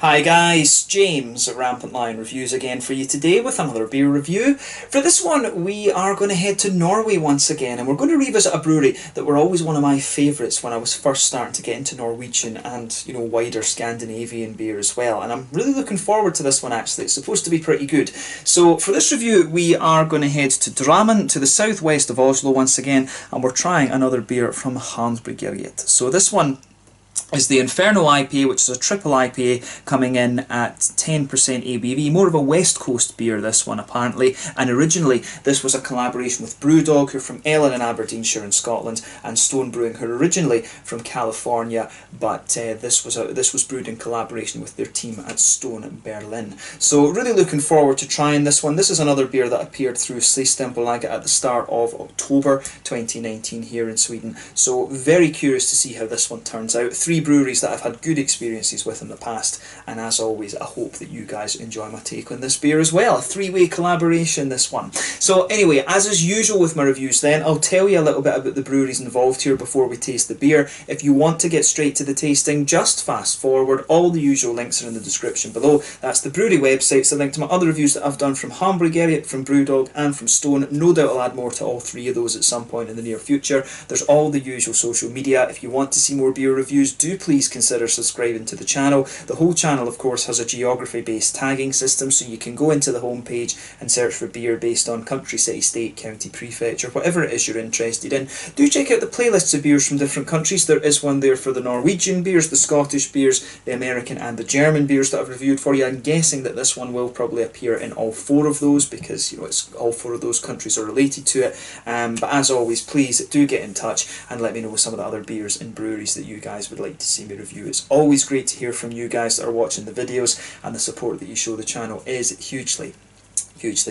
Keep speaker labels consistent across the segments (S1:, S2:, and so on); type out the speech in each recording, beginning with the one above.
S1: Hi guys, James at RampantLionReviews again for you today with another beer review. For this one we are going to head to Norway once again, and we're going to revisit a brewery that were always one of my favourites when I was first starting to get into Norwegian and, you know, wider Scandinavian beer as well. And I'm really looking forward to this one actually, it's supposed to be pretty good. So for this review we are going to head to Drammen, to the southwest of Oslo once again, and we're trying another beer from Haandbryggeriet. So this one is the Inferno IPA, which is a triple IPA coming in at 10% ABV. More of a West Coast beer, this one apparently. And originally this was a collaboration with Brewdog, who are from Ellon in Aberdeenshire in Scotland, and Stone Brewing, who are originally from California, but this was brewed in collaboration with their team at Stone Berlin. So really looking forward to trying this one. This is another beer that appeared through Systembolaget at the start of October 2019 here in Sweden. So very curious to see how this one turns out. Three breweries that I've had good experiences with in the past, and as always I hope that you guys enjoy my take on this beer as well. A three-way collaboration, this one. So anyway, as is usual with my reviews then, I'll tell you a little bit about the breweries involved here before we taste the beer. If you want to get straight to the tasting, just fast forward. All the usual links are in the description below. That's the brewery websites, the link to my other reviews that I've done from Haandbryggeriet, from Brewdog and from Stone. No doubt I'll add more to all three of those at some point in the near future. There's all the usual social media. If you want to see more beer reviews, do please consider subscribing to the channel. The whole channel of course has a geography based tagging system, so you can go into the home page and search for beer based on country, city, state, county, prefecture, whatever it is you're interested in. Do check out the playlists of beers from different countries. There is one there for the Norwegian beers, the Scottish beers, the American and the German beers that I've reviewed for you. I'm guessing that this one will probably appear in all four of those because, you know, it's all four of those countries are related to it. But as always, please do get in touch and let me know some of the other beers and breweries that you guys would like to see me review. It's always great to hear from you guys that are watching the videos, and the support that you show the channel is hugely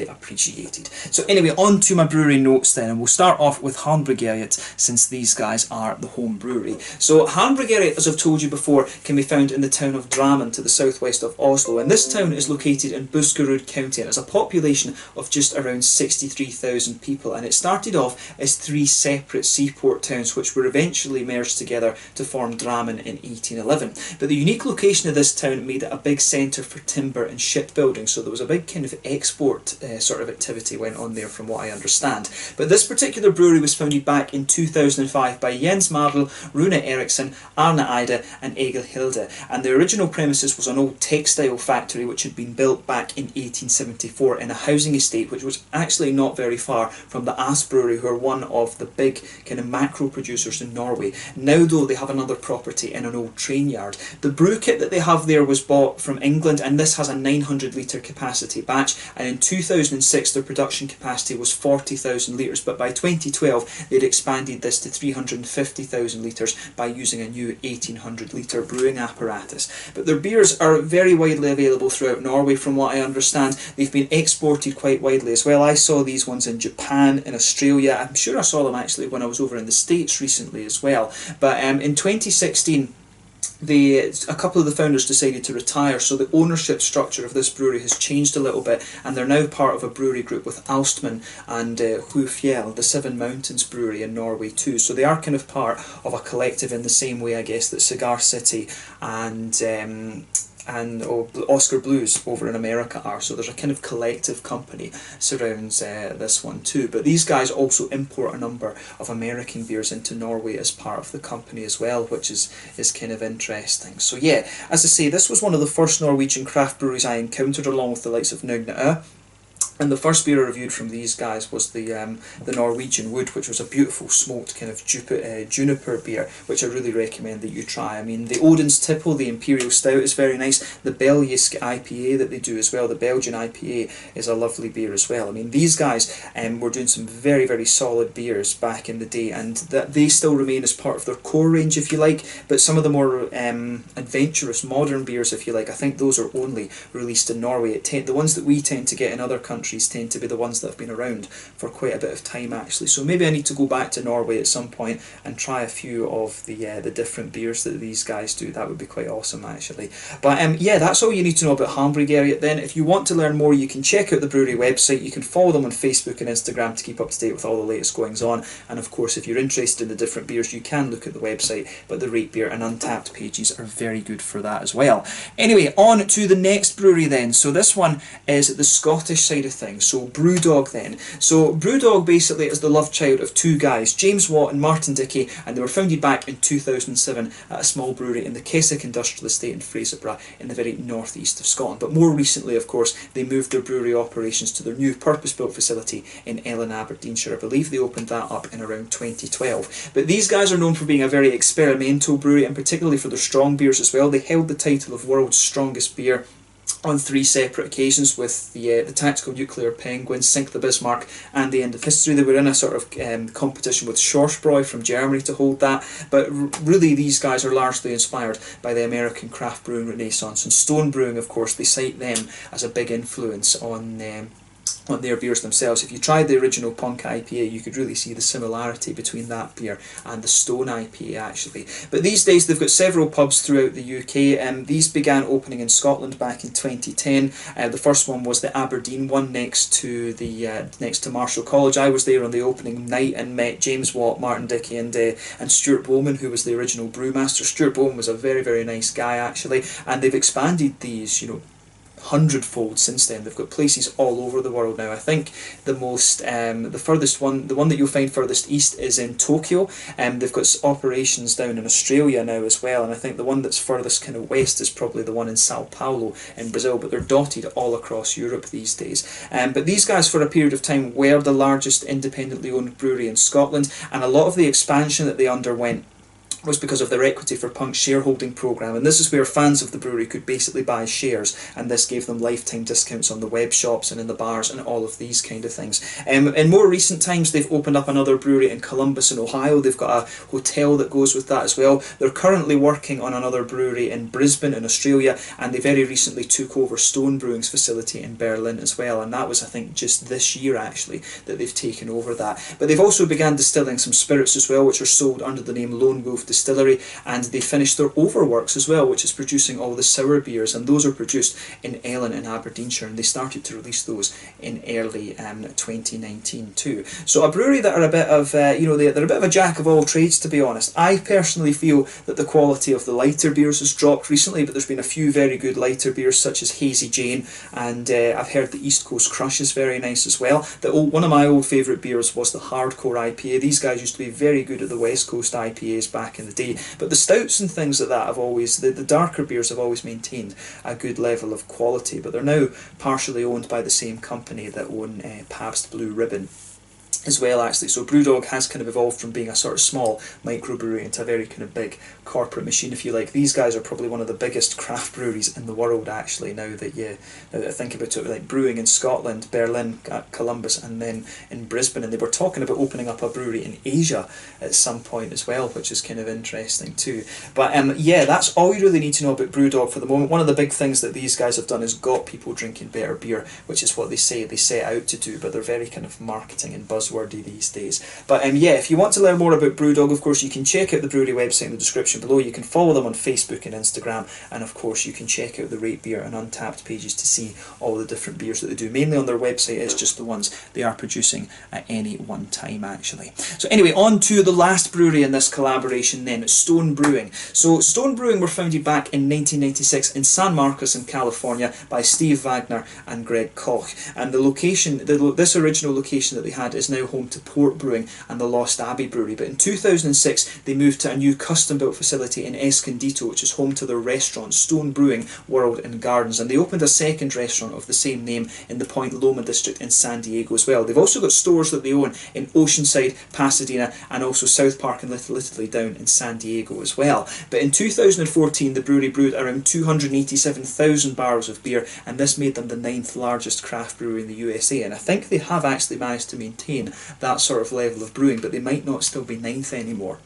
S1: appreciated. So anyway, on to my brewery notes then, and we'll start off with Haandbryggeriet, since these guys are the home brewery. So Haandbryggeriet, as I've told you before, can be found in the town of Drammen to the southwest of Oslo, and this town is located in Buskerud County and has a population of just around 63,000 people, and it started off as three separate seaport towns which were eventually merged together to form Drammen in 1811. But the unique location of this town made it a big centre for timber and shipbuilding, so there was a big kind of export sort of activity went on there from what I understand. But this particular brewery was founded back in 2005 by Jens Mardel, Rune Eriksson, Arne Eide and Egil Hilde, and the original premises was an old textile factory which had been built back in 1874 in a housing estate which was actually not very far from the Aas Brewery, who are one of the big kind of macro producers in Norway. Now though they have another property in an old train yard. The brew kit that they have there was bought from England, and this has a 900 litre capacity batch, and in 2006 their production capacity was 40,000 litres, but by 2012 they'd expanded this to 350,000 litres by using a new 1800 litre brewing apparatus. But their beers are very widely available throughout Norway from what I understand. They've been exported quite widely as well. I saw these ones in Japan, in Australia. I'm sure I saw them actually when I was over in the States recently as well. But in 2016 a couple of the founders decided to retire, so the ownership structure of this brewery has changed a little bit, and they're now part of a brewery group with Alstman and Hufjell, the Seven Mountains Brewery in Norway too. So they are kind of part of a collective in the same way, I guess, that Cigar City and Oscar Blues over in America are. So there's a kind of collective company surrounds this one too. But these guys also import a number of American beers into Norway as part of the company as well, which is kind of interesting. So yeah, as I say, this was one of the first Norwegian craft breweries I encountered, along with the likes of Nugna. And the first beer I reviewed from these guys was the Norwegian Wood, which was a beautiful smoked kind of juniper beer, which I really recommend that you try. I mean, the Odin's Tipple, the Imperial Stout, is very nice. The Belgisk IPA that they do as well, the Belgian IPA, is a lovely beer as well. I mean, these guys were doing some very, very solid beers back in the day, and that they still remain as part of their core range, if you like. But some of the more adventurous modern beers, if you like, I think those are only released in Norway. The ones that we tend to get in other countries countries tend to be the ones that have been around for quite a bit of time actually. So maybe I need to go back to Norway at some point and try a few of the different beers that these guys do. That would be quite awesome actually. But yeah, that's all you need to know about Haandbryggeriet then. If you want to learn more, you can check out the brewery website. You can follow them on Facebook and Instagram to keep up to date with all the latest goings on. And of course, if you're interested in the different beers, you can look at the website, but the Rate Beer and Untappd pages are very good for that as well. Anyway, on to the next brewery then. So this one is the Scottish side of things, so Brewdog then. So Brewdog basically is the love child of two guys, James Watt and Martin Dickey, and they were founded back in 2007 at a small brewery in the Keswick Industrial Estate in Fraserburgh in the very northeast of Scotland. But more recently, of course, they moved their brewery operations to their new purpose-built facility in Ellon, Aberdeenshire. I believe they opened that up in around 2012. But these guys are known for being a very experimental brewery, and particularly for their strong beers as well. They held the title of World's Strongest Beer on 3 separate occasions with the Tactical Nuclear Penguins, Sink the Bismarck and the End of History. They were in a sort of competition with Schwarzbräu from Germany to hold that, but really these guys are largely inspired by the American craft brewing renaissance, and Stone Brewing, of course, they cite them as a big influence on their beers themselves. If you tried the original Punk IPA, you could really see the similarity between that beer and the Stone IPA actually. But these days they've got several pubs throughout the UK, and these began opening in Scotland back in 2010. The first one was the Aberdeen one next to Marshall College. I was there on the opening night and met James Watt, Martin Dickey and Stuart Bowman, who was the original brewmaster. Stuart Bowman was a very, very nice guy actually, and they've expanded these, you know, 100-fold since then. They've got places all over the world now. I think the furthest one, the one that you'll find furthest east, is in Tokyo, and they've got operations down in Australia now as well, and I think the one that's furthest kind of west is probably the one in Sao Paulo in Brazil, but they're dotted all across Europe these days. But these guys for a period of time were the largest independently owned brewery in Scotland, and a lot of the expansion that they underwent was because of their Equity for Punk's shareholding programme, and this is where fans of the brewery could basically buy shares, and this gave them lifetime discounts on the web shops and in the bars and all of these kind of things. In more recent times they've opened up another brewery in Columbus in Ohio. They've got a hotel that goes with that as well. They're currently working on another brewery in Brisbane in Australia, and they very recently took over Stone Brewing's facility in Berlin as well, and that was, I think, just this year actually that they've taken over that. But they've also began distilling some spirits as well, which are sold under the name Lone Wolf Distillery, and they finished their Overworks as well, which is producing all the sour beers, and those are produced in Ellon in Aberdeenshire, and they started to release those in early 2019 too. So a brewery that are a bit of they're a bit of a jack of all trades, to be honest. I personally feel that the quality of the lighter beers has dropped recently, but there's been a few very good lighter beers such as Hazy Jane, and I've heard the East Coast Crush is very nice as well. One of my old favourite beers was the Hardcore IPA. These guys used to be very good at the West Coast IPAs back in the day, but the stouts and things like that have always, the darker beers have always maintained a good level of quality, but they're now partially owned by the same company that own Pabst Blue Ribbon as well actually. So Brewdog has kind of evolved from being a sort of small microbrewery into a very kind of big corporate machine, if you like. These guys are probably one of the biggest craft breweries in the world actually, now that I think about it, like brewing in Scotland, Berlin, Columbus and then in Brisbane, and they were talking about opening up a brewery in Asia at some point as well, which is kind of interesting too. But yeah, that's all you really need to know about Brewdog for the moment. One of the big things that these guys have done is got people drinking better beer, which is what they set out to do, but they're very kind of marketing and buzzwordy these days. But yeah, if you want to learn more about Brewdog, of course you can check out the brewery website in the description below. You can follow them on Facebook and Instagram, and of course you can check out the Rate Beer and Untappd pages to see all the different beers that they do. Mainly on their website, it's just the ones they are producing at any one time actually. So anyway, on to the last brewery in this collaboration then, Stone Brewing. So Stone Brewing were founded back in 1996 in San Marcos in California by Steve Wagner and Greg Koch, and the location, this original location that they had is now home to Port Brewing and the Lost Abbey Brewery. But in 2006 they moved to a new custom built facility in Escondito, which is home to their restaurant Stone Brewing World and Gardens, and they opened a second restaurant of the same name in the Point Loma district in San Diego as well. They've also got stores that they own in Oceanside, Pasadena and also South Park and Little Italy down in San Diego as well. But in 2014 the brewery brewed around 287,000 barrels of beer, and this made them the 9th largest craft brewery in the USA, and I think they have actually managed to maintain that sort of level of brewing, but they might not still be 9th anymore.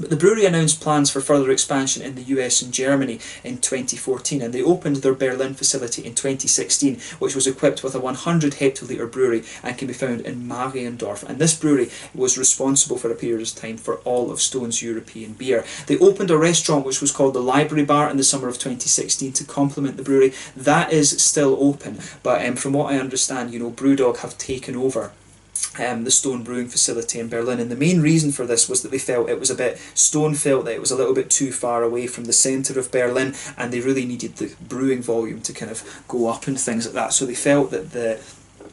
S1: But the brewery announced plans for further expansion in the US and Germany in 2014, and they opened their Berlin facility in 2016, which was equipped with a 100 hectolitre brewery and can be found in Mariendorf. And this brewery was responsible for a period of time for all of Stone's European beer. They opened a restaurant which was called the Library Bar in the summer of 2016 to complement the brewery. That is still open, but from what I understand, you know, Brewdog have taken over the Stone Brewing facility in Berlin, and the main reason for this was that they felt it was Stone felt that it was a little bit too far away from the centre of Berlin, and they really needed the brewing volume to kind of go up and things like that. So they felt that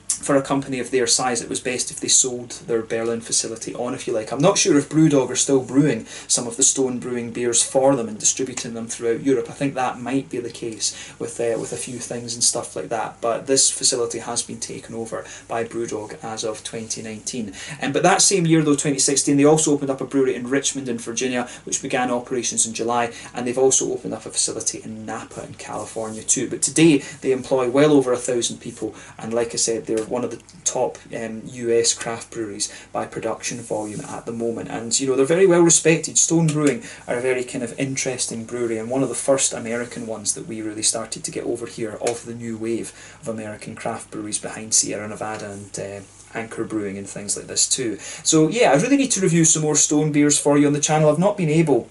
S1: for a company of their size, it was best if they sold their Berlin facility on, if you like. I'm not sure if Brewdog are still brewing some of the Stone Brewing beers for them and distributing them throughout Europe. I think that might be the case with a few things and stuff like that. But this facility has been taken over by Brewdog as of 2019. But that same year, though, 2016, they also opened up a brewery in Richmond in Virginia, which began operations in July, and they've also opened up a facility in Napa in California too. But today, they employ well over 1,000 people, and like I said, they're one of the top US craft breweries by production volume at the moment, and you know, they're very well respected. Stone Brewing are a very kind of interesting brewery, and one of the first American ones that we really started to get over here of the new wave of American craft breweries behind Sierra Nevada and Anchor Brewing and things like this too. So yeah, I really need to review some more Stone beers for you on the channel. I've not been able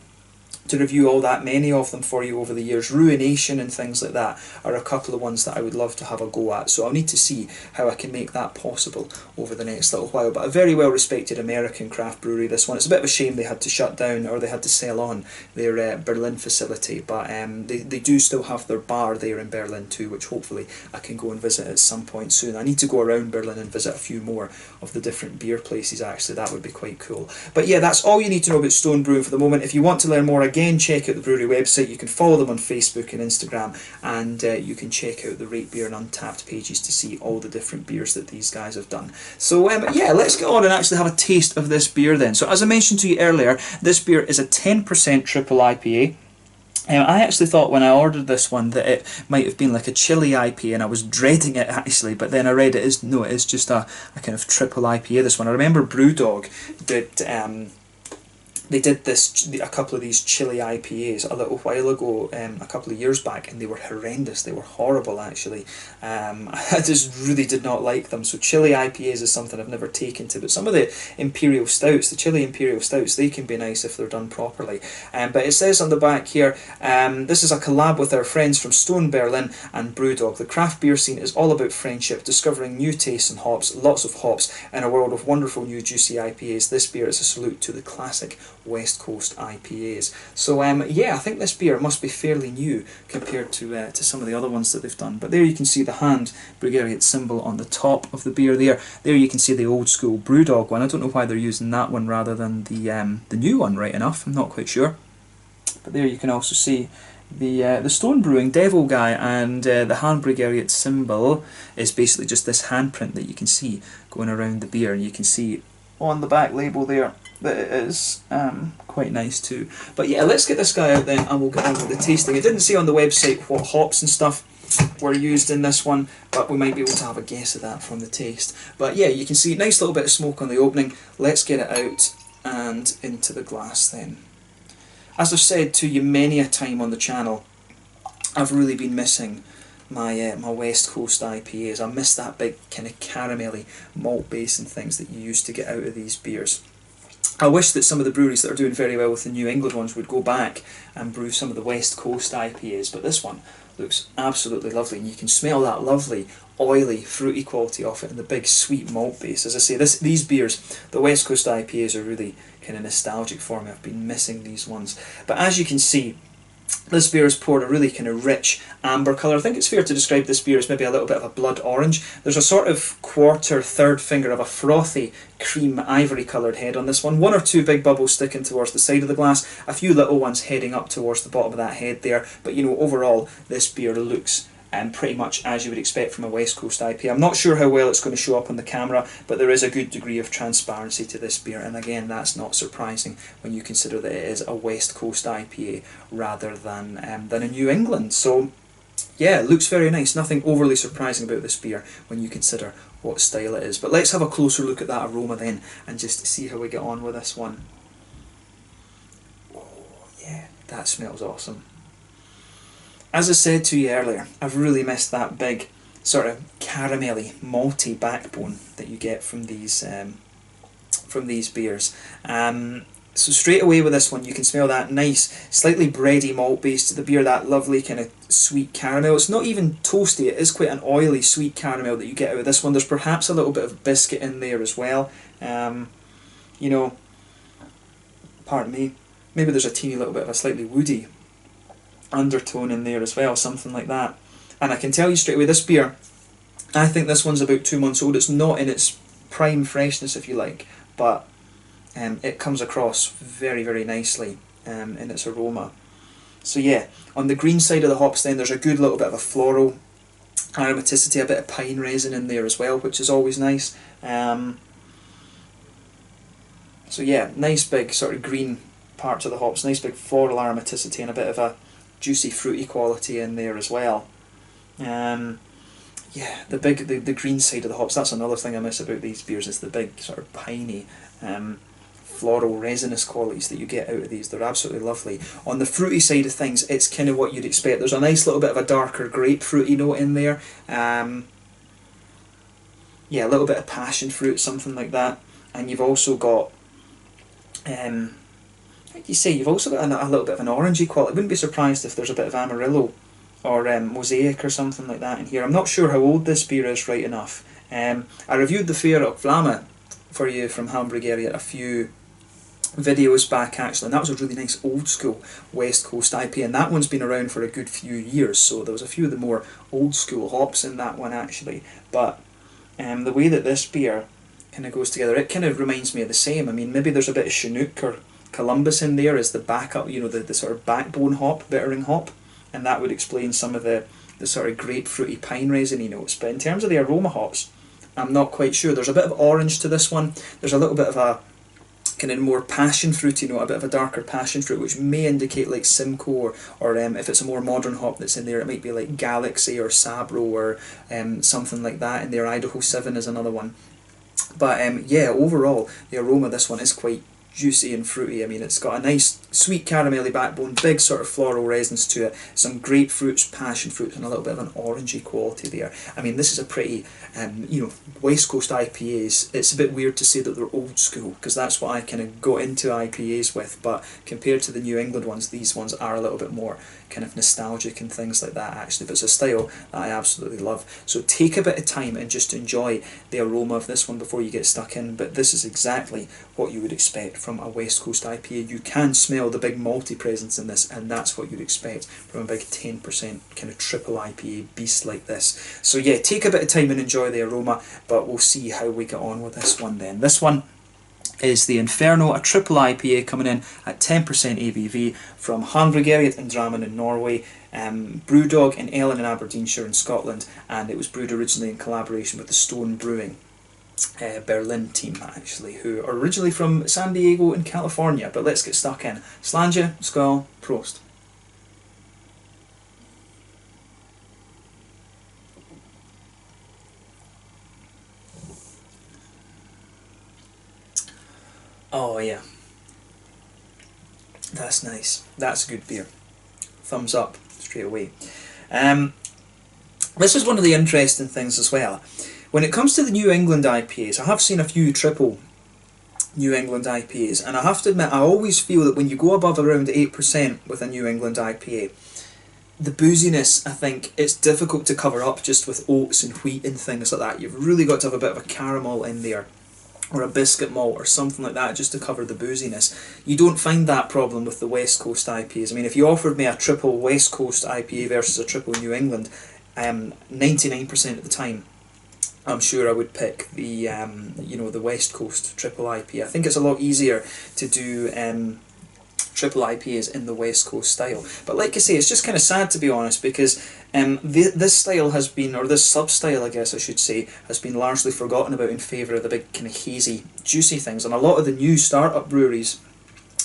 S1: to review all that many of them for you over the years. Ruination and things like that are a couple of ones that I would love to have a go at, so I'll need to see how I can make that possible over the next little while. But a very well respected American craft brewery, this one. It's a bit of a shame they had to shut down, or they had to sell on their Berlin facility, but they do still have their bar there in Berlin too, which hopefully I can go and visit at some point soon. I need to go around Berlin and visit a few more of the different beer places actually. That would be quite cool. But yeah, that's all you need to know about Stone Brewing for the moment. If you want to learn more, again, check out the brewery website. You can follow them on Facebook and Instagram, and you can check out the Rate Beer and Untappd pages to see all the different beers that these guys have done. So yeah, let's get on and actually have a taste of this beer then. So as I mentioned to you earlier, this beer is a 10% triple IPA. I actually thought when I ordered this one that it might have been like a chili IPA, and I was dreading it actually, but then I read it is just a kind of triple IPA, this one. I remember Brewdog did they did a couple of these chili IPAs a little while ago, a couple of years back, and they were horrendous. They were horrible actually. I just really did not like them. So chili IPAs is something I've never taken to, but some of the imperial stouts, the chili imperial stouts, they can be nice if they're done properly. But it says on the back here, this is a collab with our friends from Stone Berlin and Brewdog. The craft beer scene is all about friendship, discovering new tastes and hops, lots of hops, in a world of wonderful new juicy IPAs. This beer is a salute to the classic West Coast IPAs. So yeah, I think this beer must be fairly new compared to some of the other ones that they've done. But there you can see the Haandbryggeriet symbol on the top of the beer there. There you can see the old school Brewdog one. I don't know why they're using that one rather than the new one, right enough. I'm not quite sure. But there you can also see the Stone Brewing Devil guy, and the Haandbryggeriet symbol is basically just this handprint that you can see going around the beer, and you can see on the back label there that it is quite nice too. But yeah, let's get this guy out then and we'll get on with the tasting. It didn't say on the website what hops and stuff were used in this one, but we might be able to have a guess of that from the taste. But yeah, you can see nice little bit of smoke on the opening. Let's get it out and into the glass then. As I've said to you many a time on the channel, I've really been missing my my West Coast IPAs. I miss that big kind of caramelly malt base and things that you used to get out of these beers. I wish that some of the breweries that are doing very well with the New England ones would go back and brew some of the West Coast IPAs, but this one looks absolutely lovely, and you can smell that lovely oily fruity quality off it and the big sweet malt base. As I say, these beers, the West Coast IPAs, are really kind of nostalgic for me. I've been missing these ones. But as you can see, this beer is poured a really kind of rich amber colour. I think it's fair to describe this beer as maybe a little bit of a blood orange. There's a sort of third finger of a frothy cream ivory coloured head on this one. One or two big bubbles sticking towards the side of the glass, a few little ones heading up towards the bottom of that head there. But you know, overall this beer looks pretty much as you would expect from a West Coast IPA. I'm not sure how well it's going to show up on the camera, but there is a good degree of transparency to this beer, and again, that's not surprising when you consider that it is a West Coast IPA rather than a New England. So yeah, it looks very nice. Nothing overly surprising about this beer when you consider what style it is. But let's have a closer look at that aroma then and just see how we get on with this one. That smells awesome. As I said to you earlier, I've really missed that big sort of caramelly, malty backbone that you get from these beers. So straight away with this one, you can smell that nice, slightly bready malt base to the beer, that lovely kind of sweet caramel. It's not even toasty, it is quite an oily, sweet caramel that you get out of this one. There's perhaps a little bit of biscuit in there as well. You know, pardon me, maybe there's a teeny little bit of a slightly woody undertone in there as well, something like that. And I can tell you straight away, this beer, I think this one's about 2 months old. It's not in its prime freshness, if you like, but it comes across very, very nicely in its aroma. So yeah, on the green side of the hops then, there's a good little bit of a floral aromaticity, a bit of pine resin in there as well, which is always nice. So yeah, nice big sort of green parts of the hops, nice big floral aromaticity and a bit of a juicy fruity quality in there as well. Yeah, the green side of the hops, that's another thing I miss about these beers, is the big sort of piney floral resinous qualities that you get out of these. They're absolutely lovely. On the fruity side of things, it's kind of what you'd expect. There's a nice little bit of a darker grapefruity note in there. Yeah, a little bit of passion fruit, something like that. And you've also got, how do you say, you've also got a little bit of an orangey quality. I wouldn't be surprised if there's a bit of Amarillo or Mosaic or something like that in here. I'm not sure how old this beer is right enough. I reviewed the Fair of Vlama for you from Haandbryggeriet a few videos back actually, and that was a really nice old school West Coast IPA, and that one's been around for a good few years, so there was a few of the more old school hops in that one actually. But the way that this beer kind of goes together, it kind of reminds me of the same. I mean, maybe there's a bit of Chinook or Columbus in there as the backup, you know, the sort of backbone hop, bittering hop, and that would explain some of the sort of grapefruity pine resiny notes. But in terms of the aroma hops, I'm not quite sure. There's a bit of orange to this one. There's a little bit of a kind of more passion fruity note, a bit of a darker passion fruit, which may indicate like Simcoe, or if it's a more modern hop that's in there, it might be like Galaxy or Sabro or something like that in there. Idaho 7 is another one. But yeah, overall, the aroma of this one is quite juicy and fruity. I mean, it's got a nice sweet caramelly backbone, big sort of floral resins to it, some grapefruits, passion fruits, and a little bit of an orangey quality there. I mean, this is a pretty, you know, West Coast IPAs. It's a bit weird to say that they're old school, because that's what I kind of got into IPAs with, but compared to the New England ones, these ones are a little bit more kind of nostalgic and things like that actually, but it's a style that I absolutely love. So take a bit of time and just enjoy the aroma of this one before you get stuck in, but this is exactly what you would expect from a West Coast IPA. You can smell the big malty presence in this, and that's what you'd expect from a big 10% kind of triple IPA beast like this. So yeah, take a bit of time and enjoy the aroma, but we'll see how we get on with this one then. This one is the Inferno, a triple IPA coming in at 10% ABV from Haandbryggeriet in Drammen in Norway, Brewdog in Ellon in Aberdeenshire in Scotland, and it was brewed originally in collaboration with the Stone Brewing Berlin team actually, who are originally from San Diego in California. But let's get stuck in. Slàinte, skål, prost. Oh yeah, that's nice. That's a good beer. Thumbs up straight away. This is one of the interesting things as well. When it comes to the New England IPAs, I have seen a few triple New England IPAs, and I have to admit, I always feel that when you go above around 8% with a New England IPA, the booziness, I think, it's difficult to cover up just with oats and wheat and things like that. You've really got to have a bit of a caramel in there, or a biscuit malt or something like that, just to cover the booziness. You don't find that problem with the West Coast IPAs. I mean, if you offered me a triple West Coast IPA versus a triple New England, 99% of the time, I'm sure I would pick the you know, the West Coast triple IPA. I think it's a lot easier to do triple IPAs in the West Coast style. But like I say, it's just kind of sad, to be honest, because this style has been, or this sub-style I guess I should say, has been largely forgotten about in favour of the big kind of hazy, juicy things. And a lot of the new start-up breweries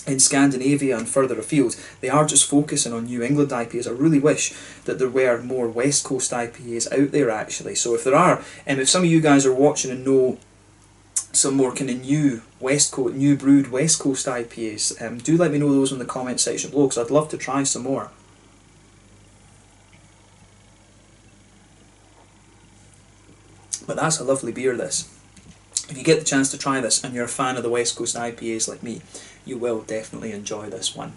S1: in Scandinavia and further afield, they are just focusing on New England IPAs. I really wish that there were more West Coast IPAs out there actually. So if there are, if some of you guys are watching and know some more kind of new brewed West Coast IPAs. Do let me know those in the comment section below, because I'd love to try some more. But that's a lovely beer, this. If you get the chance to try this and you're a fan of the West Coast IPAs like me, you will definitely enjoy this one.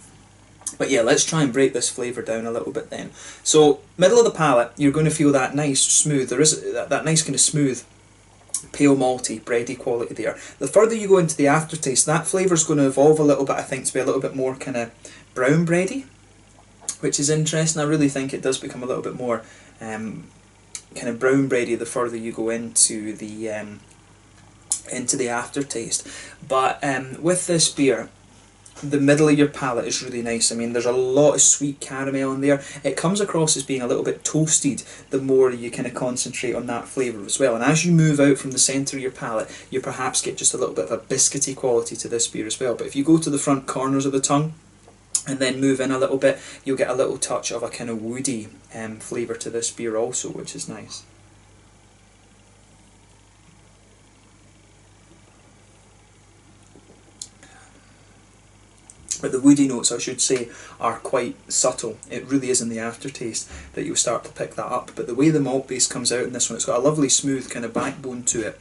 S1: But yeah, let's try and break this flavour down a little bit then. So, middle of the palate, you're going to feel that nice smooth, there is that nice kind of smooth, pale malty, bready quality there. The further you go into the aftertaste, that flavour's going to evolve a little bit, I think, to be a little bit more kind of brown bready, which is interesting. I really think it does become a little bit more kind of brown bready the further you go into the aftertaste. But with this beer, the middle of your palate is really nice. I mean, there's a lot of sweet caramel in there. It comes across as being a little bit toasted the more you kind of concentrate on that flavour as well. And as you move out from the centre of your palate, you perhaps get just a little bit of a biscuity quality to this beer as well. But if you go to the front corners of the tongue and then move in a little bit, you'll get a little touch of a kind of woody flavour to this beer also, which is nice. But the woody notes, I should say, are quite subtle. It really is in the aftertaste that you'll start to pick that up. But the way the malt base comes out in this one, it's got a lovely smooth kind of backbone to it.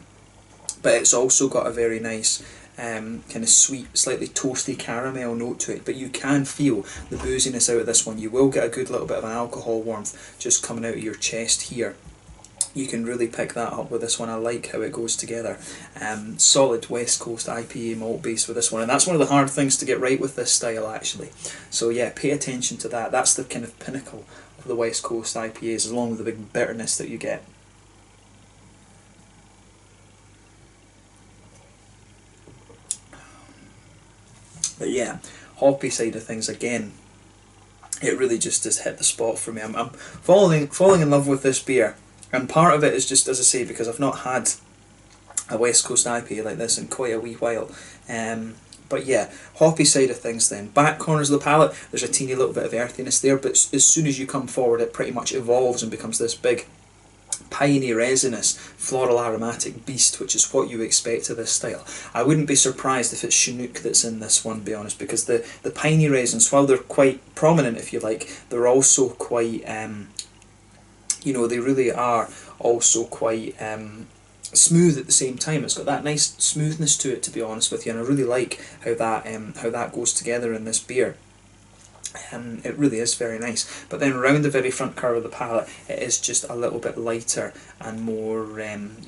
S1: But it's also got a very nice kind of sweet, slightly toasty caramel note to it. But you can feel the booziness out of this one. You will get a good little bit of an alcohol warmth just coming out of your chest here. You can really pick that up with this one. I like how it goes together. Solid West Coast IPA malt base with this one, and that's one of the hard things to get right with this style actually. So yeah, pay attention to that. That's the kind of pinnacle of the West Coast IPAs, along with the big bitterness that you get. But yeah, hoppy side of things again, it really just has hit the spot for me. I'm falling in love with this beer. And part of it is just, as I say, because I've not had a West Coast IPA like this in quite a wee while. But yeah, hoppy side of things then. Back corners of the palate, there's a teeny little bit of earthiness there, but as soon as you come forward, it pretty much evolves and becomes this big, piney, resinous, floral aromatic beast, which is what you expect of this style. I wouldn't be surprised if it's Chinook that's in this one, to be honest, because the piney resins, while they're quite prominent, if you like, they're also quite... you know, they really are also quite smooth at the same time. It's got that nice smoothness to it, to be honest with you, and I really like how that goes together in this beer. It really is very nice. But then around the very front curve of the palate, it is just a little bit lighter and more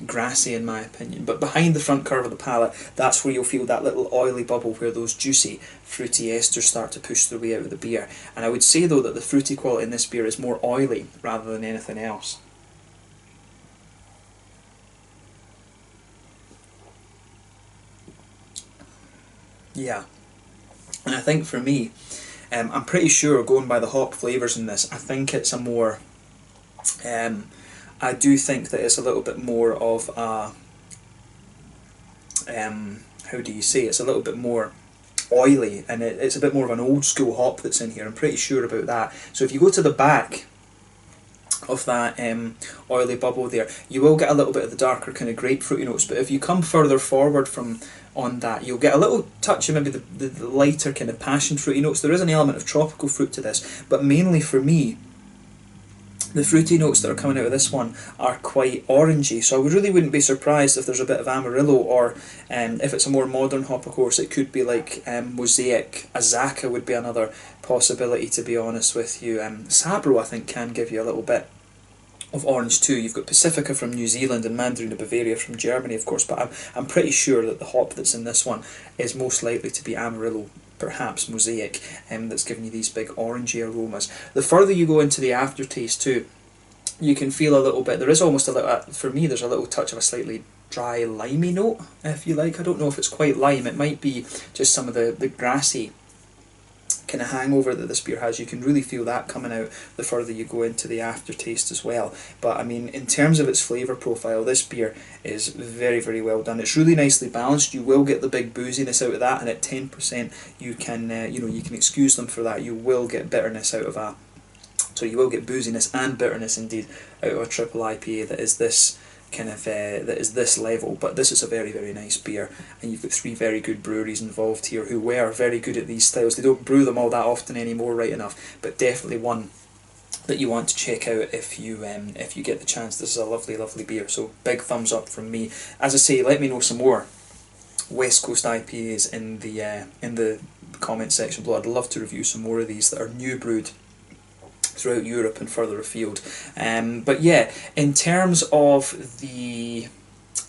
S1: grassy in my opinion. But behind the front curve of the palate, that's where you'll feel that little oily bubble where those juicy, fruity esters start to push their way out of the beer. And I would say though that the fruity quality in this beer is more oily rather than anything else. Yeah. And I think for me, I'm pretty sure, going by the hop flavours in this, I think it's a more... I do think that it's a little bit more of a... how do you say? It's a little bit more oily, and it's a bit more of an old school hop that's in here. I'm pretty sure about that. So if you go to the back of that oily bubble there, you will get a little bit of the darker kind of grapefruity notes, but if you come further forward from on that, you'll get a little touch of maybe the lighter kind of passion fruity notes. There is an element of tropical fruit to this, but mainly for me, the fruity notes that are coming out of this one are quite orangey, so I really wouldn't be surprised if there's a bit of Amarillo, or if it's a more modern hop, of course, it could be like Mosaic. Azaka would be another possibility, to be honest with you. Sabro, I think, can give you a little bit of orange too. You've got Pacifica from New Zealand and Mandarin of Bavaria from Germany, of course, but I'm pretty sure that the hop that's in this one is most likely to be Amarillo, perhaps Mosaic, that's giving you these big orangey aromas. The further you go into the aftertaste too, you can feel a little bit, there is almost a little, for me there's a little touch of a slightly dry limey note, if you like. I don't know if it's quite lime, it might be just some of the grassy kind of hangover that this beer has. You can really feel that coming out the further you go into the aftertaste as well. But I mean, in terms of its flavour profile, this beer is very, very well done. It's really nicely balanced. You will get the big booziness out of that, and at 10% you can you can excuse them for that. You will get bitterness out of that. So you will get booziness and bitterness indeed out of a triple IPA that is this kind of that is this level, but this is a very, very nice beer, and you've got 3 very good breweries involved here who were very good at these styles. They don't brew them all that often anymore, right enough, but definitely one that you want to check out if you get the chance. This is a lovely, lovely beer, so big thumbs up from me. As I say, let me know some more West Coast IPAs in the comment section below. I'd love to review some more of these that are new brewed throughout Europe and further afield. But yeah, in terms of the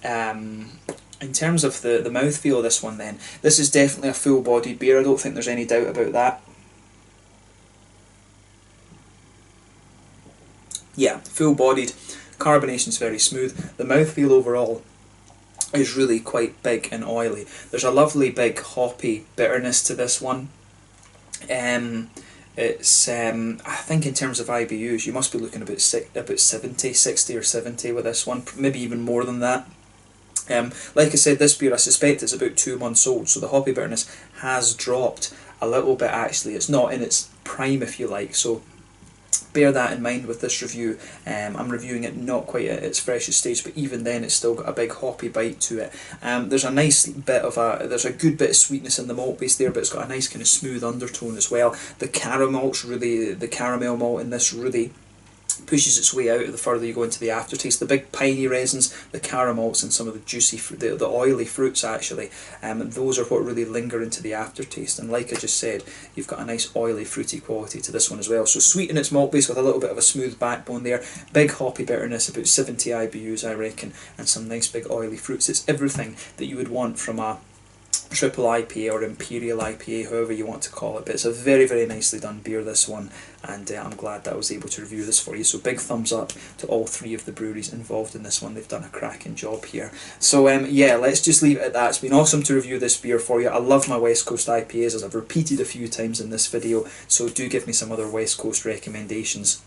S1: mouthfeel of this one, then this is definitely a full-bodied beer. I don't think there's any doubt about that. Yeah, full-bodied. Carbonation's very smooth. The mouthfeel overall is really quite big and oily. There's a lovely big hoppy bitterness to this one. It's I think in terms of IBUs, you must be looking about 60 or 70 with this one, maybe even more than that. Like I said, this beer, I suspect it's about 2 months old, so the hoppy bitterness has dropped a little bit actually. It's not in its prime, if you like, so bear that in mind with this review. I'm reviewing it not quite at its freshest stage, but even then it's still got a big hoppy bite to it. There's a nice bit of there's a good bit of sweetness in the malt base there, but it's got a nice kind of smooth undertone as well. The caramel malt in this really pushes its way out the further you go into the aftertaste. The big piney resins, the caramels, and some of the juicy, the oily fruits actually, those are what really linger into the aftertaste. And like I just said, you've got a nice oily, fruity quality to this one as well. So sweet in its malt base with a little bit of a smooth backbone there. Big hoppy bitterness, about 70 IBUs I reckon, and some nice big oily fruits. It's everything that you would want from a triple IPA or imperial IPA, however you want to call it. But it's a very, very nicely done beer, this one, and I'm glad that I was able to review this for you. So big thumbs up to all 3 of the breweries involved in this one. They've done a cracking job here. So yeah, let's just leave it at that. It's been awesome to review this beer for you. I love my West Coast IPAs, as I've repeated a few times in this video, so do give me some other West Coast recommendations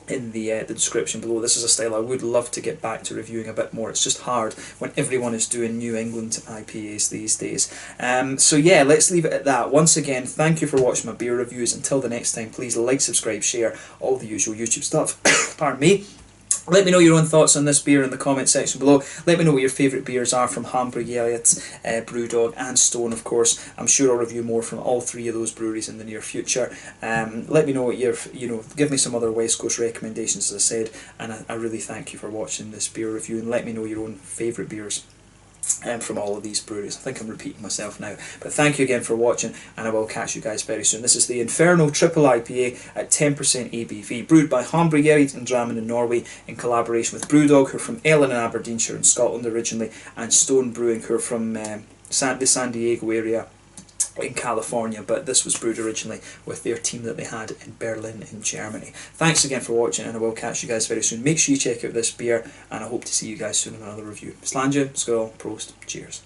S1: in the description below. This is a style I would love to get back to reviewing a bit more. It's just hard when everyone is doing New England IPAs these days. So yeah, let's leave it at that. Once again, thank you for watching my beer reviews. Until the next time, please like, subscribe, share, all the usual YouTube stuff. Pardon me. Let me know your own thoughts on this beer in the comment section below. Let me know what your favourite beers are from Haandbryggeriet, Brewdog and Stone, of course. I'm sure I'll review more from all 3 of those breweries in the near future. Let me know what give me some other West Coast recommendations, as I said, and I really thank you for watching this beer review, and let me know your own favourite beers from all of these breweries. I think I'm repeating myself now, but thank you again for watching, and I will catch you guys very soon. This is the Inferno Triple IPA at 10% ABV, brewed by Haandbryggeriet in Drammen in Norway in collaboration with Brewdog, who are from Ellon in Aberdeenshire in Scotland originally, and Stone Brewing, who are from the San Diego area in California, but this was brewed originally with their team that they had in Berlin in Germany. Thanks again for watching, and I will catch you guys very soon. Make sure you check out this beer, and I hope to see you guys soon in another review. Slàinte, skål, prost, cheers.